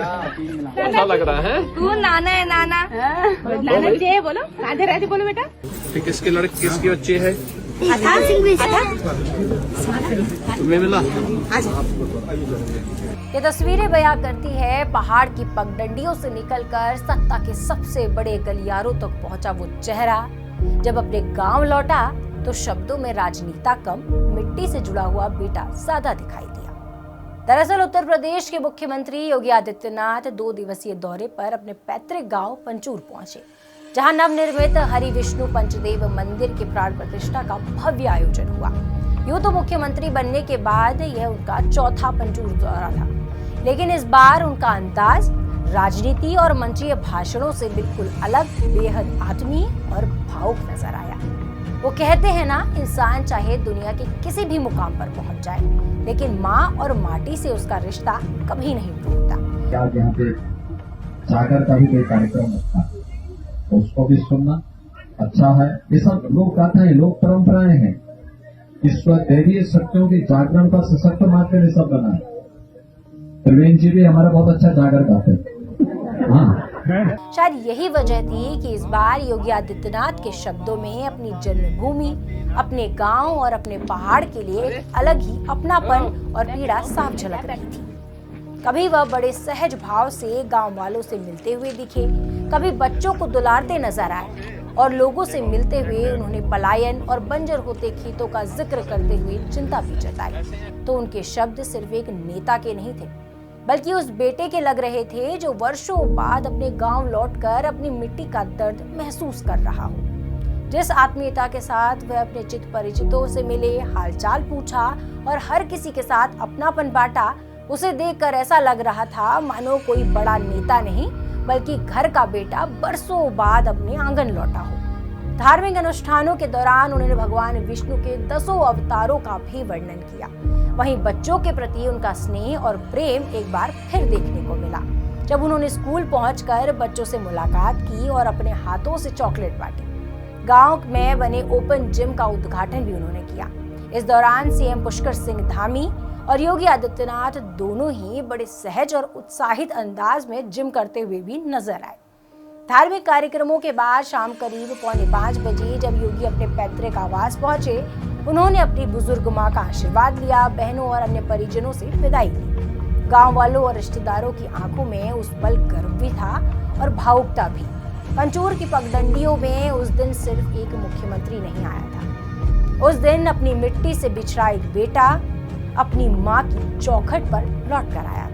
कैसा लग रहा है? तू नाना है नाना। नाना जी है, बोलो राधे राधे बोलो बेटा। फिर किसके लड़के किसकी बच्ची है? तुम्हें मिला? ये तस्वीरें बयां करती है पहाड़ की पगडंडियों से निकलकर सत्ता के सबसे बड़े गलियारों तक पहुंचा वो चेहरा। जब अपने गांव लौटा तो शब्दों में राजनीता कम, मिट्टी से जुड़ा हुआ बेटा ज्यादा दिखाई दिया। दरअसल उत्तर प्रदेश के मुख्यमंत्री योगी आदित्यनाथ 2 दिवसीय दौरे पर अपने पैतृक गांव पंचूर पहुंचे, जहां नवनिर्मित हरि विष्णु पंचदेव मंदिर के प्राण प्रतिष्ठा का भव्य आयोजन हुआ। यूं तो मुख्यमंत्री बनने के बाद यह उनका चौथा पंचूर दौरा था, लेकिन इस बार उनका अंदाज राजनीति और मंत्रीय भाषणों से बिल्कुल अलग, बेहद आत्मीय और भावुक नजर आया। वो कहते हैं ना, इंसान चाहे दुनिया के किसी भी मुकाम पर पहुंच जाए, लेकिन माँ और माटी से उसका रिश्ता कभी नहीं टूटता। आज यहाँ पे जाकर का भी कोई कार्यक्रम होता है तो उसको भी सुनना अच्छा है। ये सब लोक गाथा है, लोक परंपराएं हैं। ईश्वर दैवीय शक्तियों के जागरण का सशक्त माध्यम सब बना है। त्रिवेंद्र जी भी हमारा बहुत अच्छा जागर गाते हैं। हाँ, शायद यही वजह थी कि इस बार योगी आदित्यनाथ के शब्दों में अपनी जन्मभूमि, अपने गांव और अपने पहाड़ के लिए एक अलग ही अपनापन और पीड़ा साफ झलक रही थी। कभी वह बड़े सहज भाव से गांव वालों से मिलते हुए दिखे, कभी बच्चों को दुलारते नजर आए, और लोगों से मिलते हुए उन्होंने पलायन और बंजर होते खेतों का जिक्र करते हुए चिंता भी जताई। तो उनके शब्द सिर्फ एक नेता के नहीं थे, बल्कि उस बेटे के लग रहे थे जो वर्षों बाद अपने गांव लौटकर अपनी मिट्टी का दर्द महसूस कर रहा हो। जिस आत्मीयता के साथ वह अपने चित परिचितों से मिले, हालचाल पूछा और हर किसी के साथ अपनापन बांटा, उसे देखकर ऐसा लग रहा था मानो कोई बड़ा नेता नहीं, बल्कि घर का बेटा बरसों बाद अपने आंगन लौटा हो। धार्मिक अनुष्ठानों के दौरान उन्होंने भगवान विष्णु के 10 अवतारों का भी वर्णन किया। वहीं बच्चों के प्रति उनका स्नेह और प्रेम एक बार फिर देखने को मिला, जब उन्होंने स्कूल पहुंचकर बच्चों से मुलाकात की और अपने हाथों से चॉकलेट बांटी। गांव में बने ओपन जिम का उद्घाटन भी उन्होंने किया। इस दौरान सीएम पुष्कर सिंह धामी और योगी आदित्यनाथ दोनों ही बड़े सहज और उत्साहित अंदाज में जिम करते हुए भी नजर आए। धार्मिक कार्यक्रमों के बाद शाम करीब 4:45 बजे जब योगी अपने पैतृक आवास पहुंचे, उन्होंने अपनी बुजुर्ग मां का आशीर्वाद लिया, बहनों और अन्य परिजनों से विदाई ली। गांव वालों और रिश्तेदारों की आंखों में उस पल गर्व भी था और भावुकता भी। पंचूर की पगडंडियों में उस दिन सिर्फ एक मुख्यमंत्री नहीं आया था, उस दिन अपनी मिट्टी से बिछड़ा एक बेटा अपनी मां की चौखट पर लौट कर आया था।